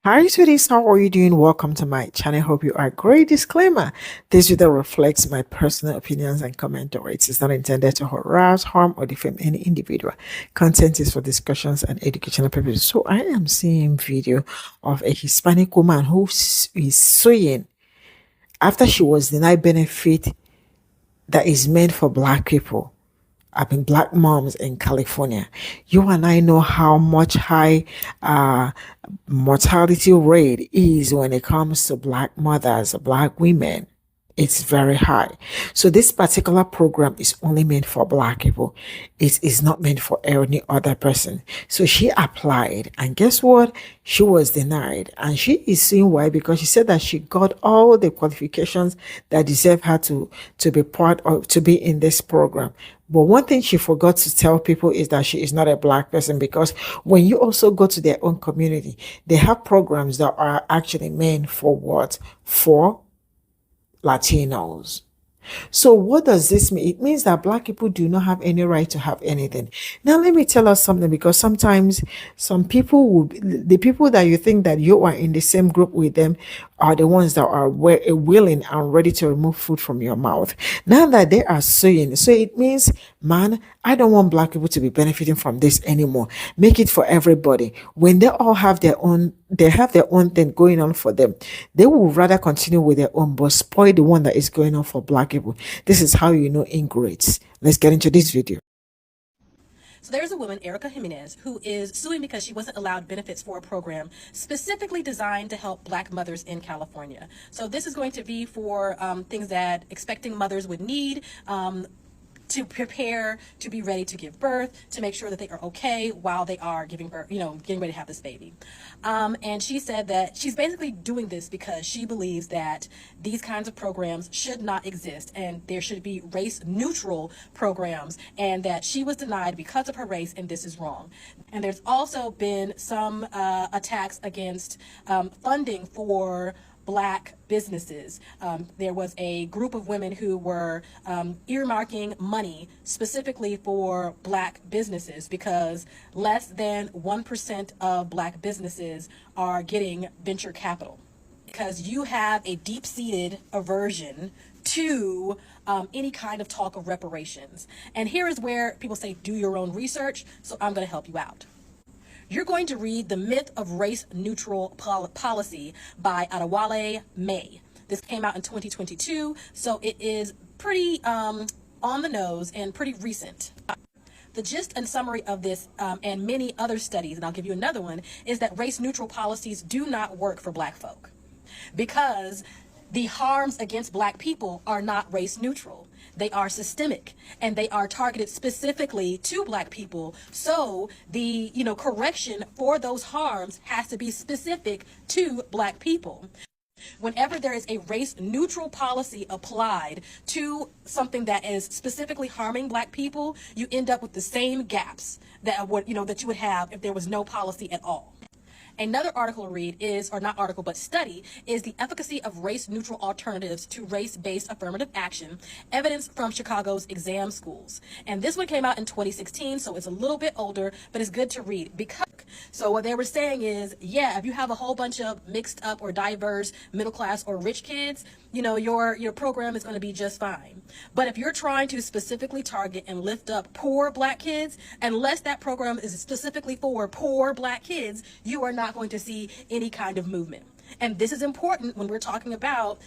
Hi, sweeties. How are you doing? Welcome to my channel. Hope you are great. Disclaimer: this video reflects my personal opinions and commentary. It is not intended to harass, harm, or defame any individual. Content is for discussions and educational purposes. So I am seeing video of a Hispanic woman who is suing after she was denied benefit that is meant for Black people. I mean, Black moms in California. You and I know how much high mortality rate is when it comes to Black mothers, Black women. It's very high. So this particular program is only meant for Black people. It is not meant for any other person. So she applied, and guess what? She was denied, and she is seeing why, because she said that she got all the qualifications that deserve her to be part of, to be in this program. But one thing she forgot to tell people is that she is not a Black person, because when you also go to their own community, they have programs that are actually meant for what? For Latinos. So what does this mean? It means that Black people do not have any right to have anything. Now let me tell us something, because sometimes some people will be, the people that you think that you are in the same group with them are the ones that are willing and ready to remove food from your mouth. Now that they are suing, so it means, man, I don't want Black people to be benefiting from this anymore. Make it for everybody. When they all have their own, they have their own thing going on for them, they will rather continue with their own, but spoil the one that is going on for Black people. This is how you know ingrates. Let's get into this video. So there's a woman, Erica Jimenez, who is suing because she wasn't allowed benefits for a program specifically designed to help Black mothers in California. So this is going to be for things that expecting mothers would need. To prepare to be ready to give birth, to make sure that they are okay while they are giving birth, getting ready to have this baby. And she said that she's basically doing this because she believes that these kinds of programs should not exist, and there should be race neutral programs, and that she was denied because of her race, and this is wrong. And there's also been some attacks against funding for Black businesses. There was a group of women who were earmarking money specifically for Black businesses because less than 1% of Black businesses are getting venture capital, because you have a deep-seated aversion to any kind of talk of reparations. And here is where people say, do your own research, so I'm going to help you out. You're going to read The Myth of Race Neutral Policy by Adewale May. This came out in 2022, so it is pretty on the nose and pretty recent. The gist and summary of this and many other studies, and I'll give you another one, is that race neutral policies do not work for Black folk because the harms against Black people are not race neutral. They are systemic, and they are targeted specifically to Black people. So the correction for those harms has to be specific to Black people. Whenever there is a race neutral policy applied to something that is specifically harming Black people, you end up with the same gaps that that you would have if there was no policy at all. Another article to read is, or not article, but study, is The Efficacy of Race-Neutral Alternatives to Race-Based Affirmative Action, Evidence from Chicago's Exam Schools. And this one came out in 2016, so it's a little bit older, but it's good to read. Because, so what they were saying is, yeah, if you have a whole bunch of mixed up or diverse middle class or rich kids, your program is going to be just fine. But if you're trying to specifically target and lift up poor Black kids, unless that program is specifically for poor Black kids, you are not going to see any kind of movement. And this is important when we're talking about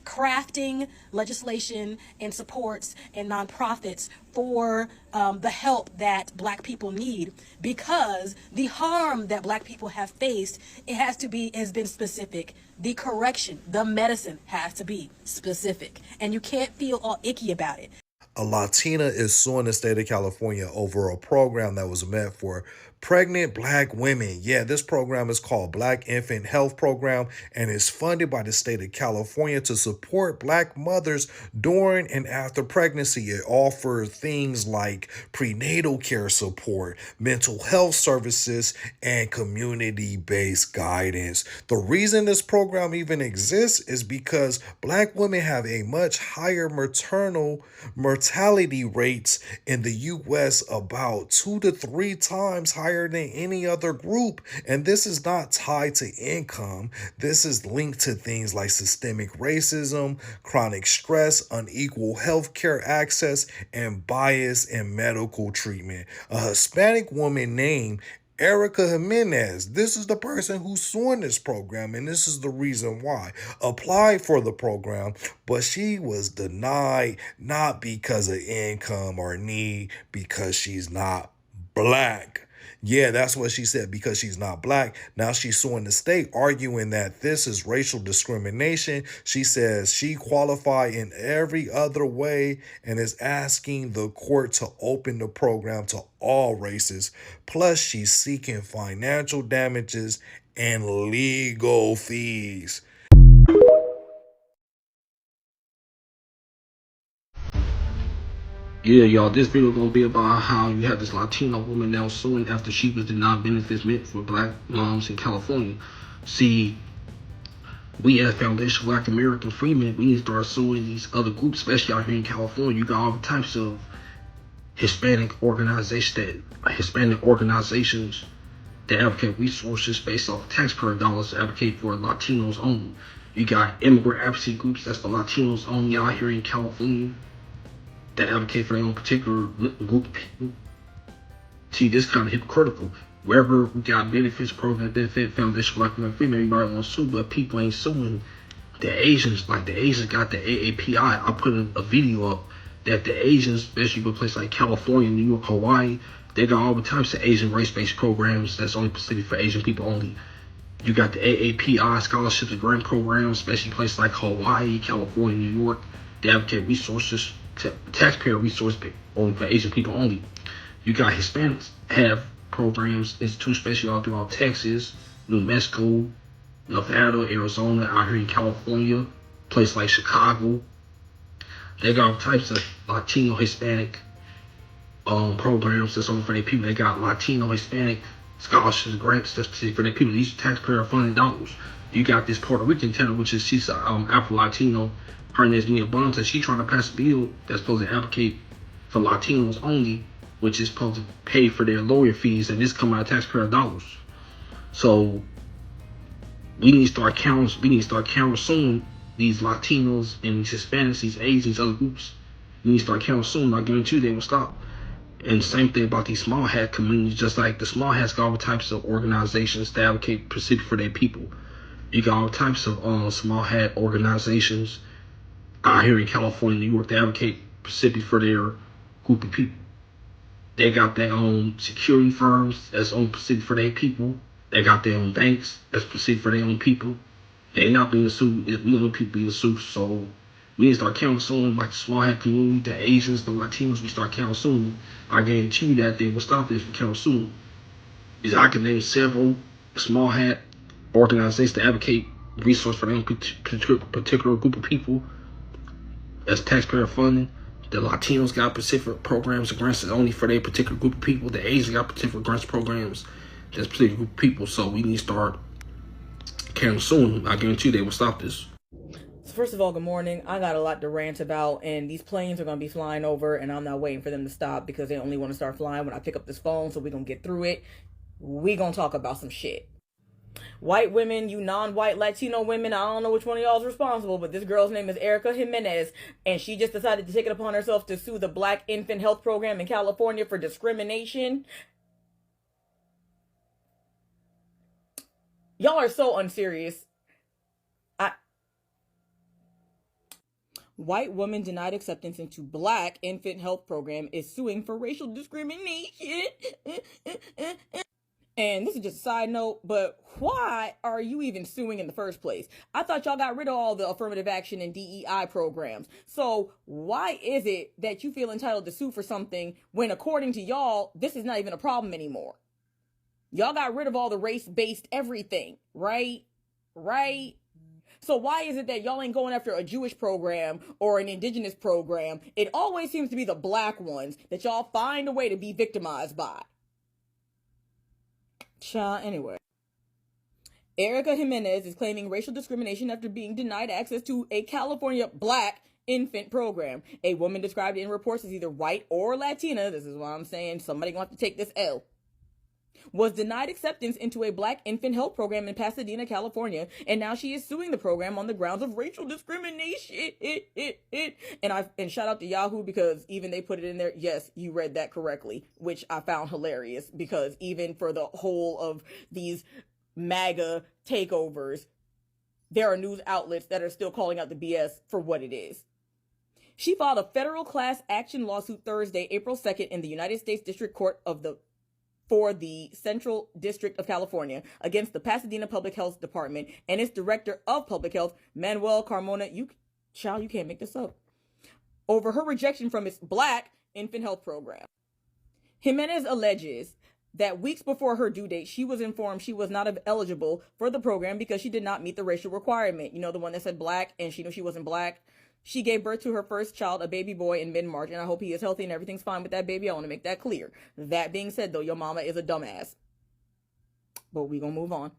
crafting legislation and supports and nonprofits for the help that Black people need, because the harm that Black people have faced, has been specific. The correction, the medicine has to be specific, and you can't feel all icky about it. A Latina is suing the state of California over a program that was meant for pregnant Black women. Yeah, this program is called Black Infant Health Program, and is funded by the state of California to support Black mothers during and after pregnancy. It offers things like prenatal care support, mental health services, and community-based guidance. The reason this program even exists is because Black women have a much higher maternal mortality rates in the U.S., about 2 to 3 times higher higher than any other group. And this is not tied to income. This is linked to things like systemic racism, chronic stress, unequal healthcare access, and bias in medical treatment. A Hispanic woman named Erica Jimenez, this is the person who's suing this program, and this is the reason why. Applied for the program, but she was denied not because of income or need, because she's not black. Yeah, that's what she said, because she's not black. Now she's suing the state, arguing that this is racial discrimination. She says she qualified in every other way and is asking the court to open the program to all races. Plus, she's seeking financial damages and legal fees. Yeah, y'all, this video gonna be about how you have this Latino woman now suing after she was denied benefits meant for black moms in California. See, we as Foundation Black American Freemen, we need to start suing these other groups, especially out here in California. You got all types of Hispanic organizations that advocate resources based off taxpayer dollars to advocate for Latinos only. You got immigrant advocacy groups that's for Latinos only out here in California that advocate for their own particular group of people. See, this kind of hypocritical. Wherever we got benefits, programs, benefit, Foundation Black American Freemen, everybody wants to sue, but people ain't suing the Asians. Like the Asians got the AAPI. I put a video up that the Asians, especially in places like California, New York, Hawaii, they got all the types of Asian race-based programs that's only specific for Asian people only. You got the AAPI scholarships and grant programs, especially in places like Hawaii, California, New York. They advocate resources, taxpayer resources only for Asian people only. You got Hispanics have programs, institutions, especially all throughout Texas, New Mexico, Nevada, Arizona, out here in California, places like Chicago. They got all types of Latino, Hispanic programs that's only for their people. They got Latino, Hispanic scholarships, grants that's for their people. These taxpayer funded dollars. You got this Puerto Rican tenor, which is she's Afro-Latino. Her name is Mia Bonta. She's trying to pass a bill that's supposed to advocate for Latinos only, which is supposed to pay for their lawyer fees, and this come out of taxpayer dollars. So we need to start countersuing these Latinos and these Hispanics, these Asians, these other groups. We need to start countersuing. I guarantee you they will stop. And same thing about these small hat communities, just like the small hats got all types of organizations that advocate specifically for their people. You got all types of small hat organizations out here in California, New York, they advocate specifically for their group of people. They got their own security firms that's own specific for their people. They got their own banks that's specific for their own people. They not being sued, it's we other people being sued. So we need to start counseling like the small hat community, the Asians, the Latinos, we start counseling. I guarantee you that they will stop this from counseling. Because I can name several small hat organizations that advocate resource for their own particular group of people. That's taxpayer funding. The Latinos got specific programs and grants that's only for their particular group of people. The Asians got particular grants programs that's particular group of people. So we need to start counseling. I guarantee you they will stop this. So first of all, good morning. I got a lot to rant about, and these planes are going to be flying over, and I'm not waiting for them to stop because they only want to start flying when I pick up this phone, so we're going to get through it. We're going to talk about some shit. White women, you non-white Latino women, I don't know which one of y'all is responsible, but this girl's name is Erica Jimenez, and she just decided to take it upon herself to sue the Black Infant Health Program in California for discrimination. Y'all are so unserious. White woman denied acceptance into Black Infant Health Program is suing for racial discrimination. And this is just a side note, but why are you even suing in the first place? I thought y'all got rid of all the affirmative action and DEI programs. So why is it that you feel entitled to sue for something when, according to y'all, this is not even a problem anymore? Y'all got rid of all the race-based everything, right? Right? So why is it that y'all ain't going after a Jewish program or an indigenous program? It always seems to be the black ones that y'all find a way to be victimized by. Anyway. Erica Jimenez is claiming racial discrimination after being denied access to a California Black infant program. A woman described in reports as either white or Latina. This is why I'm saying somebody gonna have to take this L. was denied acceptance into a Black infant health program in Pasadena, California, and now she is suing the program on the grounds of racial discrimination. And shout out to Yahoo, because even they put it in there. Yes, you read that correctly, which I found hilarious, because even for the whole of these MAGA takeovers, there are news outlets that are still calling out the BS for what it is. She filed a federal class action lawsuit Thursday, April 2nd, in the United States District Court for the Central District of California against the Pasadena Public Health Department and its Director of Public Health, Manuel Carmona. You can't make this up. Over her rejection from its Black infant health program. Jimenez alleges that weeks before her due date, she was informed she was not eligible for the program because she did not meet the racial requirement. You know, the one that said Black, and she knew she wasn't Black. She gave birth to her first child, a baby boy, in mid-March, and I hope he is healthy and everything's fine with that baby. I want to make that clear. That being said, though, your mama is a dumbass. But we gonna move on.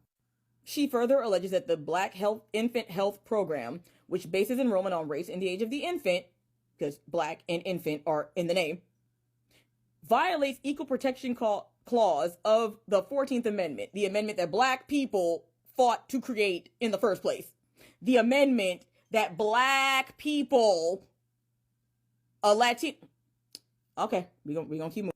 She further alleges that the Black infant health program, which bases enrollment on race and the age of the infant, because Black and infant are in the name, violates equal protection clause of the 14th Amendment, the amendment that Black people fought to create in the first place. The amendment that Black people, okay, we're gonna keep moving.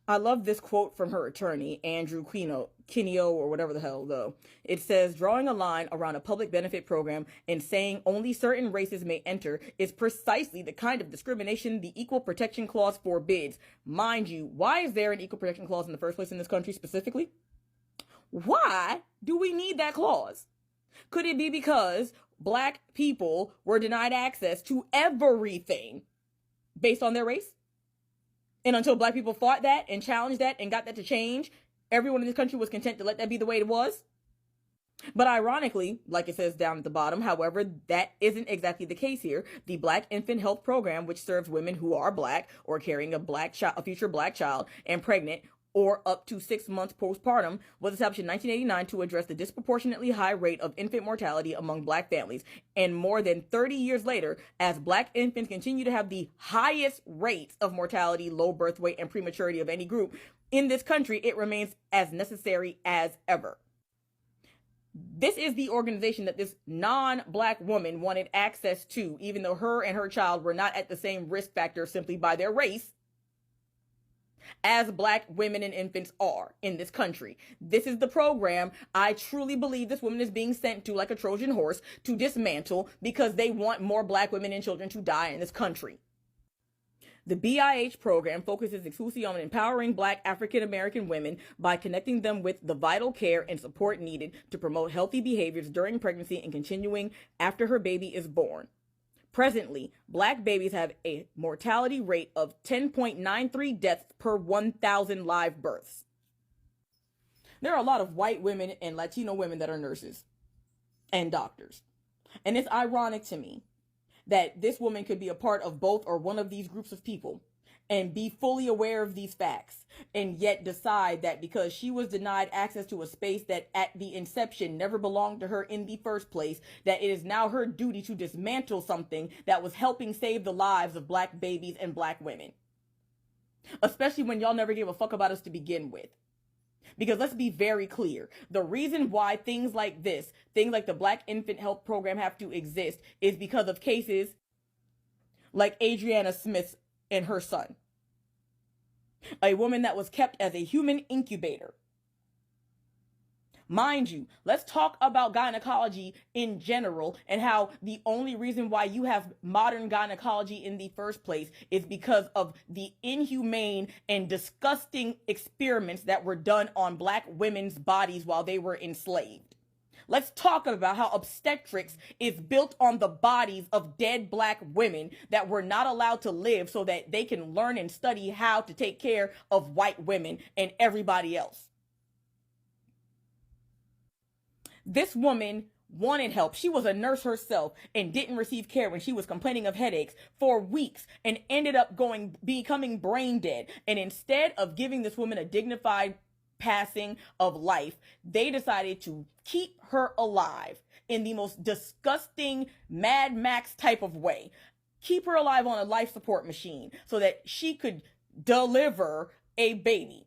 I love this quote from her attorney, Andrew Kineo, or whatever the hell, though. It says, drawing a line around a public benefit program and saying only certain races may enter is precisely the kind of discrimination the Equal Protection Clause forbids. Mind you, why is there an Equal Protection Clause in the first place in this country specifically? Why do we need that clause? Could it be because Black people were denied access to everything based on their race? And until Black people fought that and challenged that and got that to change, everyone in this country was content to let that be the way it was? But ironically, like it says down at the bottom, however, that isn't exactly the case here. The Black infant health program, which serves women who are Black or carrying a future Black child and pregnant, or up to 6 months postpartum, was established in 1989 to address the disproportionately high rate of infant mortality among Black families. And more than 30 years later, as Black infants continue to have the highest rates of mortality, low birth weight, and prematurity of any group in this country, it remains as necessary as ever. This is the organization that this non-Black woman wanted access to, even though her and her child were not at the same risk factor simply by their race as Black women and infants are in this country. This is the program I truly believe this woman is being sent to like a Trojan horse to dismantle because they want more Black women and children to die in this country. The BIH program focuses exclusively on empowering Black African American women by connecting them with the vital care and support needed to promote healthy behaviors during pregnancy and continuing after her baby is born. Presently, Black babies have a mortality rate of 10.93 deaths per 1,000 live births. There are a lot of white women and Latino women that are nurses and doctors. And it's ironic to me that this woman could be a part of both or one of these groups of people and be fully aware of these facts, and yet decide that because she was denied access to a space that at the inception never belonged to her in the first place, that it is now her duty to dismantle something that was helping save the lives of Black babies and Black women. Especially when y'all never gave a fuck about us to begin with. Because let's be very clear, the reason why things like this, things like the Black infant health program have to exist is because of cases like Adriana Smith and her son. A woman that was kept as a human incubator. Mind you, let's talk about gynecology in general and how the only reason why you have modern gynecology in the first place is because of the inhumane and disgusting experiments that were done on Black women's bodies while they were enslaved. Let's talk about how obstetrics is built on the bodies of dead Black women that were not allowed to live so that they can learn and study how to take care of white women and everybody else. This woman wanted help. She was a nurse herself and didn't receive care when she was complaining of headaches for weeks and ended up becoming brain dead. And instead of giving this woman a dignified passing of life, they decided to keep her alive in the most disgusting Mad Max type of way. Keep her alive on a life support machine so that she could deliver a baby.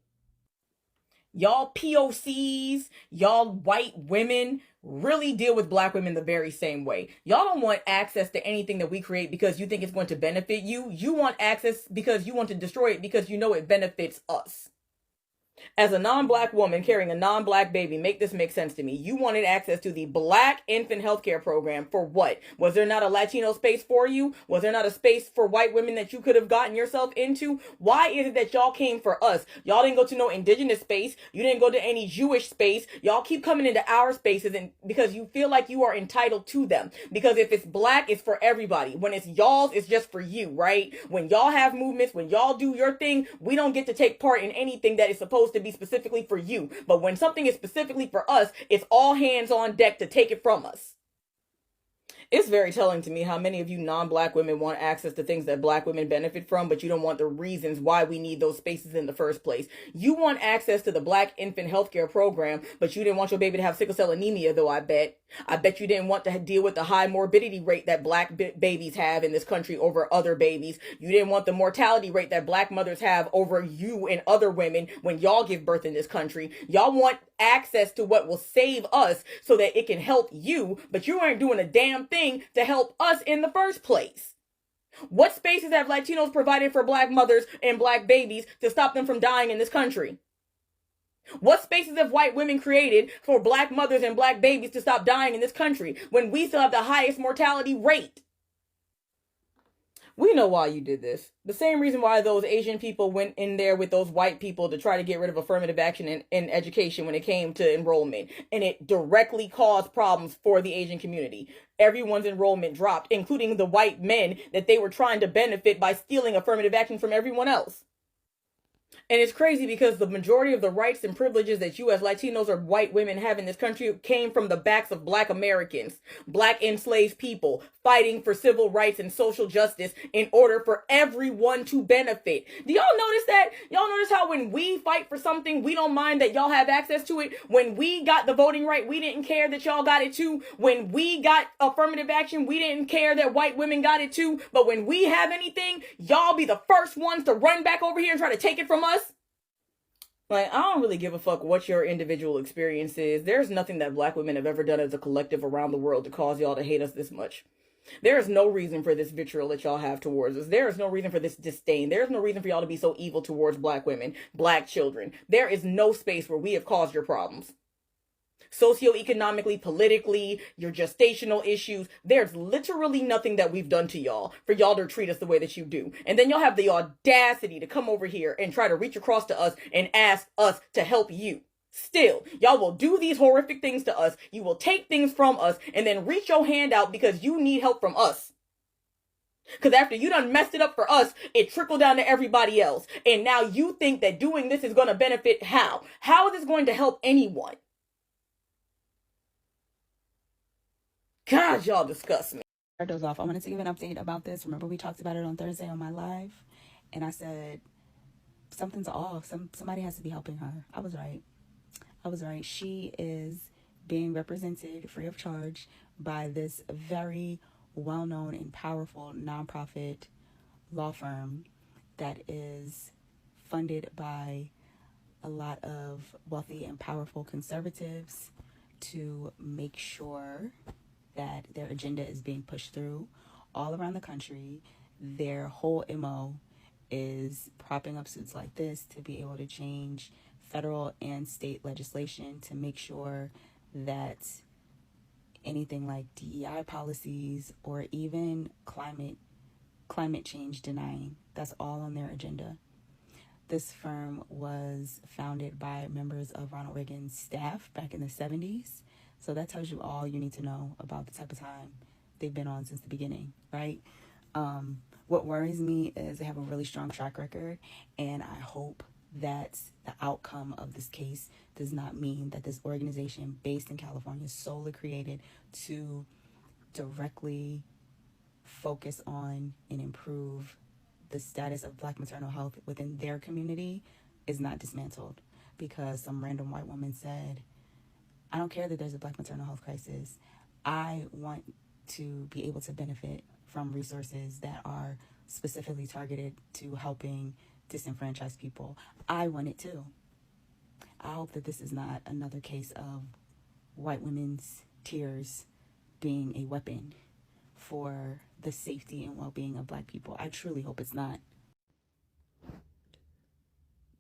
Y'all POCs, y'all white women really deal with black women the very same way. Y'all don't want access to anything that we create because you think it's going to benefit you. You want access because you want to destroy it because you know it benefits us. As a non-black woman carrying a non-black baby, make this make sense to me. You wanted access to the black infant healthcare program for what? Was there not a Latino space for you? Was there not a space for white women that you could have gotten yourself into? Why is it that y'all came for us? Y'all didn't go to no indigenous space. You didn't go to any Jewish space. Y'all keep coming into our spaces and because you feel like you are entitled to them. Because if it's black, it's for everybody. When it's y'all's, it's just for you, right? When y'all have movements, when y'all do your thing, we don't get to take part in anything that is supposed to be specifically for you. But when something is specifically for us, it's all hands on deck to take it from us. It's very telling to me how many of you non-black women want access to things that black women benefit from, but you don't want the reasons why we need those spaces in the first place. You want access to the black infant healthcare program, but you didn't want your baby to have sickle cell anemia, though, I bet. I bet you didn't want to deal with the high morbidity rate that black babies have in this country over other babies. You didn't want the mortality rate that black mothers have over you and other women when y'all give birth in this country. Y'all want access to what will save us so that it can help you, but you aren't doing a damn thing to help us in the first place. What spaces have Latinos provided for black mothers and black babies to stop them from dying in this country? What spaces have white women created for black mothers and black babies to stop dying in this country when we still have the highest mortality rate? We know why you did this. The same reason why those Asian people went in there with those white people to try to get rid of affirmative action in education when it came to enrollment. And it directly caused problems for the Asian community. Everyone's enrollment dropped, including the white men that they were trying to benefit by stealing affirmative action from everyone else. And it's crazy because the majority of the rights and privileges that you as Latinos or white women have in this country came from the backs of black Americans, black enslaved people fighting for civil rights and social justice in order for everyone to benefit. Do y'all notice that? Y'all notice how when we fight for something, we don't mind that y'all have access to it? When we got the voting right, we didn't care that y'all got it too. When we got affirmative action, we didn't care that white women got it too. But when we have anything, y'all be the first ones to run back over here and try to take it from us. Like, I don't really give a fuck what your individual experience is. There's nothing that black women have ever done as a collective around the world to cause y'all to hate us this much. There is no reason for this vitriol that y'all have towards us. There is no reason for this disdain. There is no reason for y'all to be so evil towards black women, black children. There is no space where we have caused your problems. Socioeconomically, politically, your gestational issues. There's literally nothing that we've done to y'all for y'all to treat us the way that you do. And then y'all have the audacity to come over here and try to reach across to us and ask us to help you. Still, y'all will do these horrific things to us. You will take things from us and then reach your hand out because you need help from us. Because after you done messed it up for us, it trickled down to everybody else. And now you think that doing this is going to benefit how? How is this going to help anyone? God, y'all disgust me. Those off. I wanted to give an update about this. Remember, we talked about it on Thursday on my live, and I said something's off. Somebody has to be helping her. I was right. She is being represented free of charge by this very well-known and powerful nonprofit law firm that is funded by a lot of wealthy and powerful conservatives to make sure that their agenda is being pushed through all around the country. Their whole MO is propping up suits like this to be able to change federal and state legislation to make sure that anything like DEI policies or even climate change denying, that's all on their agenda. This firm was founded by members of Ronald Reagan's staff back in the 70s. So that tells you all you need to know about the type of time they've been on since the beginning, right? What worries me is they have a really strong track record, and I hope that the outcome of this case does not mean that this organization based in California, solely created to directly focus on and improve the status of Black maternal health within their community, is not dismantled because some random white woman said, I don't care that there's a Black maternal health crisis. I want to be able to benefit from resources that are specifically targeted to helping disenfranchised people. I want it too. I hope that this is not another case of white women's tears being a weapon for the safety and well-being of black people. I truly hope it's not.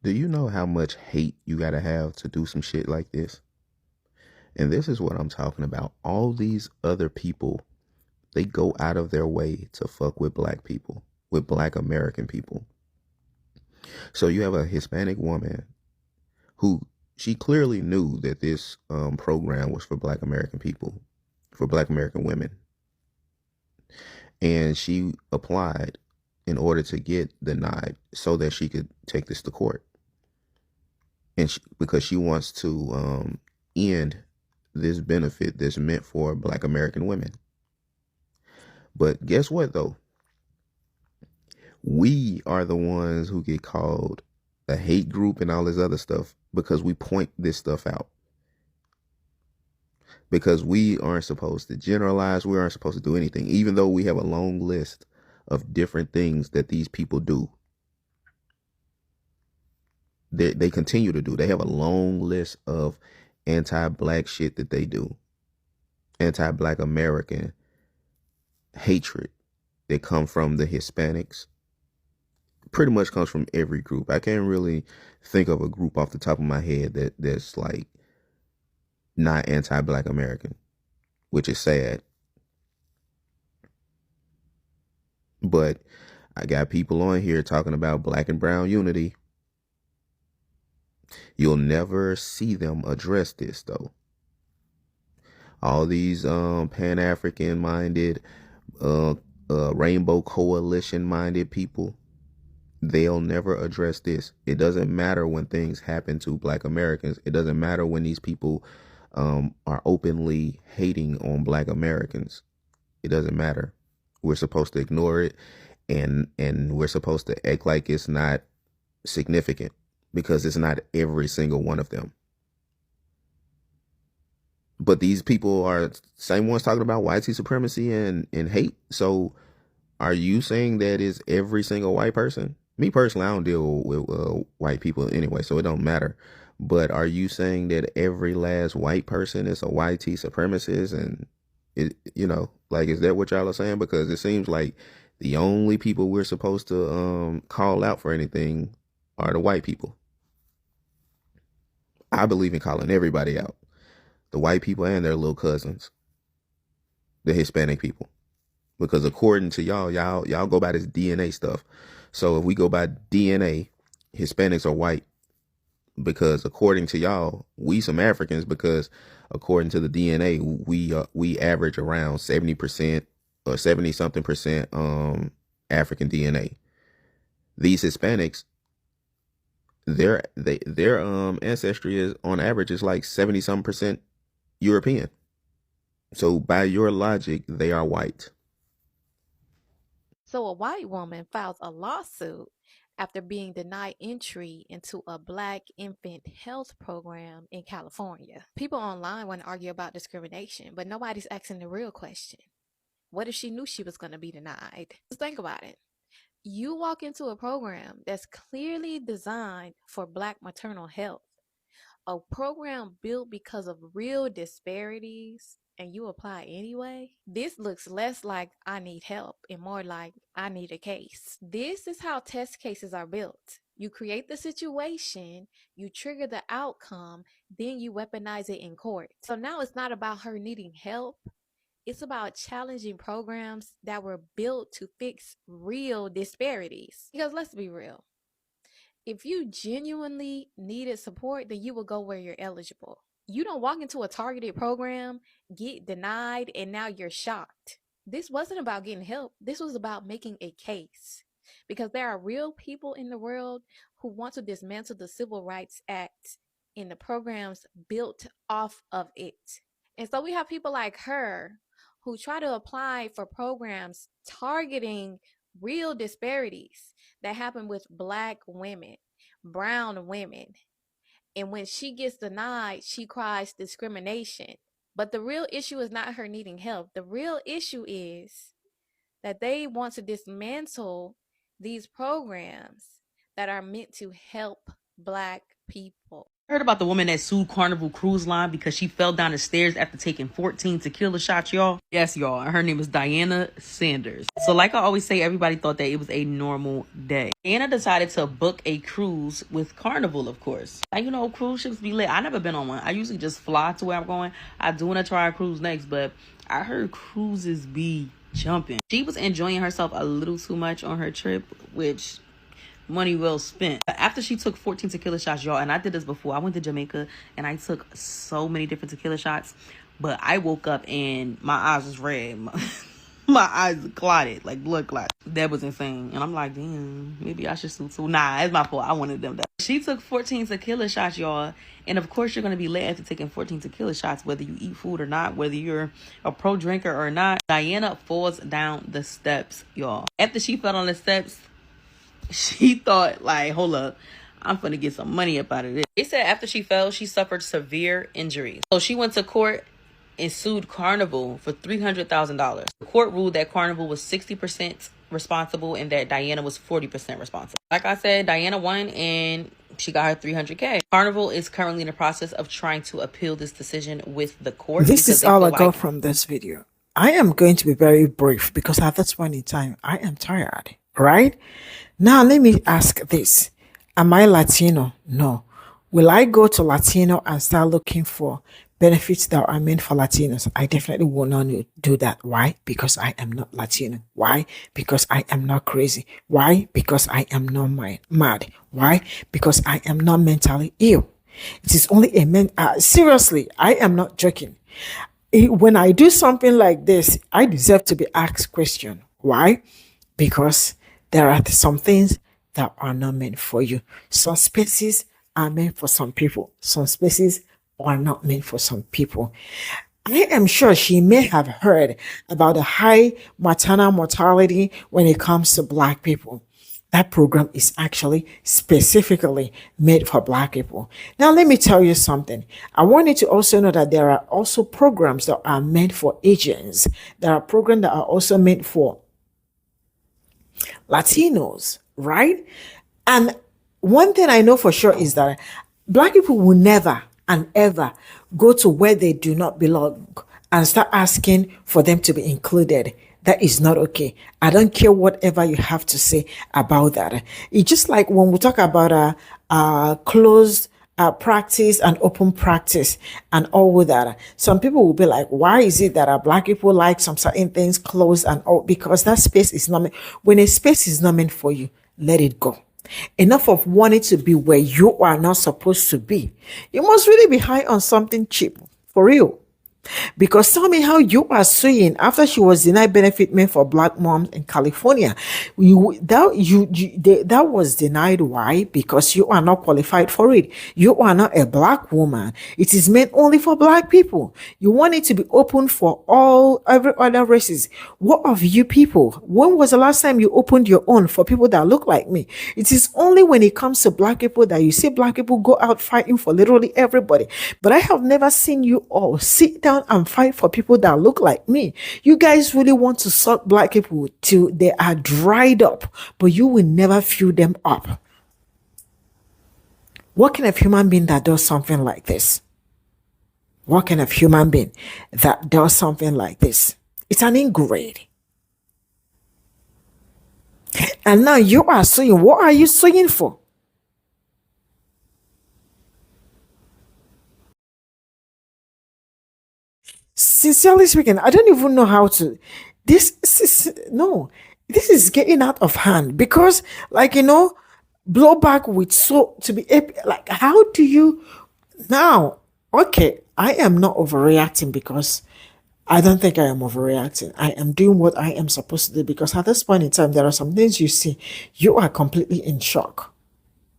Do you know how much hate you gotta have to do some shit like this? And this is what I'm talking about. All these other people, they go out of their way to fuck with black people, with black American people. So you have a Hispanic woman who, she clearly knew that this program was for black American people, for black American women. And she applied in order to get denied so that she could take this to court. And because she wants to end this benefit that's meant for black American women. But guess what, though? We are the ones who get called a hate group and all this other stuff because we point this stuff out. Because we aren't supposed to generalize. We aren't supposed to do anything, even though we have a long list of different things that these people do. They continue to do. They have a long list of anti-black shit that they do. Anti-black American hatred that come from the Hispanics. Pretty much comes from every group. I can't really think of a group off the top of my head that's like not anti-black American, which is sad. But I got people on here talking about black and brown unity. You'll never see them address this, though. All these Pan-African minded, Rainbow Coalition minded people, they'll never address this. It doesn't matter when things happen to black Americans. It doesn't matter when these people are openly hating on black Americans. It doesn't matter. We're supposed to ignore it, and we're supposed to act like it's not significant because it's not every single one of them. But these people are same ones talking about white supremacy and hate. So are you saying that is every single white person? Me personally, I don't deal with white people anyway, so it don't matter. But are you saying that every last white person is a white supremacist? And it, like, is that what y'all are saying? Because it seems like the only people we're supposed to call out for anything are the white people. I believe in calling everybody out. The white people and their little cousins. The Hispanic people. Because according to y'all go by this DNA stuff. So if we go by DNA, Hispanics are white. Because according to y'all, we some Africans, because according to the DNA, we average around 70% or 70 something percent African DNA. These Hispanics, their ancestry is on average is like 70 some percent European. So by your logic, they are white. So a white woman files a lawsuit after being denied entry into a black infant health program in California. People online want to argue about discrimination, but nobody's asking the real question. What if she knew she was going to be denied? Just think about it. You walk into a program that's clearly designed for black maternal health, a program built because of real disparities, and you apply anyway. This looks less like I need help and more like I need a case. This is how test cases are built. You create the situation, you trigger the outcome, then you weaponize it in court. So now it's not about her needing help. It's about challenging programs that were built to fix real disparities. Because let's be real. If you genuinely needed support, then you will go where you're eligible. You don't walk into a targeted program, get denied, and now you're shocked. This wasn't about getting help. This was about making a case. Because there are real people in the world who want to dismantle the Civil Rights Act and the programs built off of it. And so we have people like her who try to apply for programs targeting real disparities that happen with black women, brown women. And when she gets denied, she cries discrimination. But the real issue is not her needing help. The real issue is that they want to dismantle these programs that are meant to help black people. Heard about the woman that sued Carnival Cruise Line because she fell down the stairs after taking 14 tequila shots, y'all? Yes, y'all. Her name is Diana Sanders. So like I always say, everybody thought that it was a normal day. Diana decided to book a cruise with Carnival, of course. Like, you know, cruise ships be lit. I never been on one. I usually just fly to where I'm going. I do want to try a cruise next, but I heard cruises be jumping. She was enjoying herself a little too much on her trip, which money well spent. After she took 14 tequila shots, y'all, and I did this before. I went to Jamaica and I took so many different tequila shots, but I woke up and my eyes was red. My eyes clotted, like blood clot. That was insane. And I'm like, damn, maybe I should sue too. Nah, it's my fault. I wanted them to. She took 14 tequila shots, y'all. And of course, you're going to be lit after taking 14 tequila shots, whether you eat food or not, whether you're a pro drinker or not. Diana falls down the steps, y'all. After she fell on the steps, she thought, like, hold up, I'm gonna get some money up out of this. They said after she fell, she suffered severe injuries. So she went to court and sued Carnival for $300,000. The court ruled that Carnival was 60% responsible and that Diana was 40% responsible. Like I said, Diana won and she got her $300K. Carnival is currently in the process of trying to appeal this decision with the court. This is all I got from this video. I am going to be very brief because at this point in time, I am tired, right? Now, let me ask this. Am I Latino? No. Will I go to Latino and start looking for benefits that are meant for Latinos? I definitely will not do that. Why? Because I am not Latino. Why? Because I am not crazy. Why? Because I am not mad. Why? Because I am not mentally ill. It is only a seriously, I am not joking. When I do something like this, I deserve to be asked question. Why? Because there are some things that are not meant for you. Some spaces are meant for some people. Some spaces are not meant for some people. I am sure she may have heard about the high maternal mortality when it comes to Black people. That program is actually specifically made for Black people. Now, let me tell you something. I want you to also know that there are also programs that are meant for Asians. There are programs that are also meant for Latinos, right? And one thing I know for sure is that Black people will never and ever go to where they do not belong and start asking for them to be included. That is not okay. I don't care whatever you have to say about that. It's just like when we talk about closed practice and open practice and all of that. Some people will be like, why is it that Black people like some certain things closed and all? Because that space is not meant. When a space is not meant for you, let it go. Enough of wanting to be where you are not supposed to be. You must really be high on something cheap, for real. Because tell me how you are suing after she was denied benefit meant for Black moms in California. That was denied. Why? Because you are not qualified for it. You are not a Black woman. It is meant only for Black people. You want it to be open for every other races. What of you people? When was the last time you opened your own for people that look like me? It is only when it comes to Black people that you see Black people go out fighting for literally everybody. But I have never seen you all sit down and fight for people that look like me. You guys really want to suck Black people till they are dried up, but you will never fill them up. What kind of human being that does something like this? What kind of human being that does something like this? It's an ingrate. And now you are suing. What are you suing for? Sincerely speaking, I don't even know how to. This is getting out of hand because, like, blowback with so to be like, how do you now? Okay, I am not overreacting because I don't think I am overreacting. I am doing what I am supposed to do because at this point in time, there are some things you see, you are completely in shock.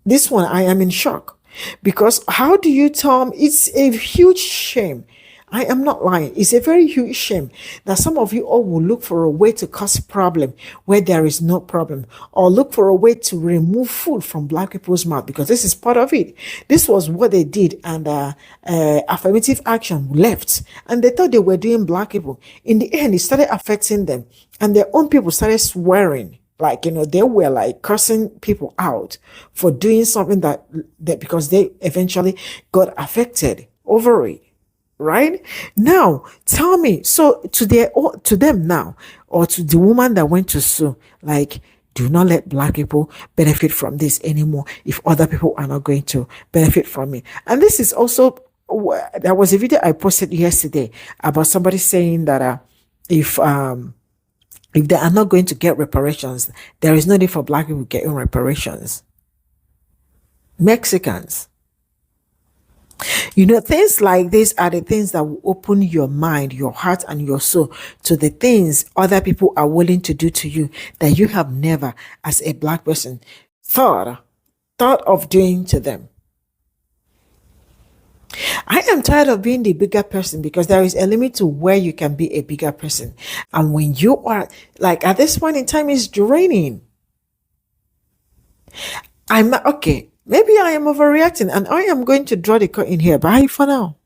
This one, I am in shock because how do you tell me? It's a huge shame. I am not lying. It's a very huge shame that some of you all will look for a way to cause problem where there is no problem, or look for a way to remove food from Black people's mouth, because this is part of it. This was what they did, and affirmative action left, and they thought they were doing Black people. In the end, it started affecting them, and their own people started swearing. Like, they were like cursing people out for doing something that because they eventually got affected over it. Right now, tell me, so to them now, or to the woman that went to sue, like, do not let black people benefit from this anymore if other people are not going to benefit from it. And this is also, there was a video I posted yesterday about somebody saying that if they are not going to get reparations, there is no need for black people getting reparations. Mexicans. Things like this are the things that will open your mind, your heart, and your soul to the things other people are willing to do to you that you have never, as a black person, thought of doing to them. I am tired of being the bigger person, because there is a limit to where you can be a bigger person. And when you are, like, at this point in time, it's draining. Okay. Maybe I am overreacting, and I am going to draw the curtain here. Bye for now.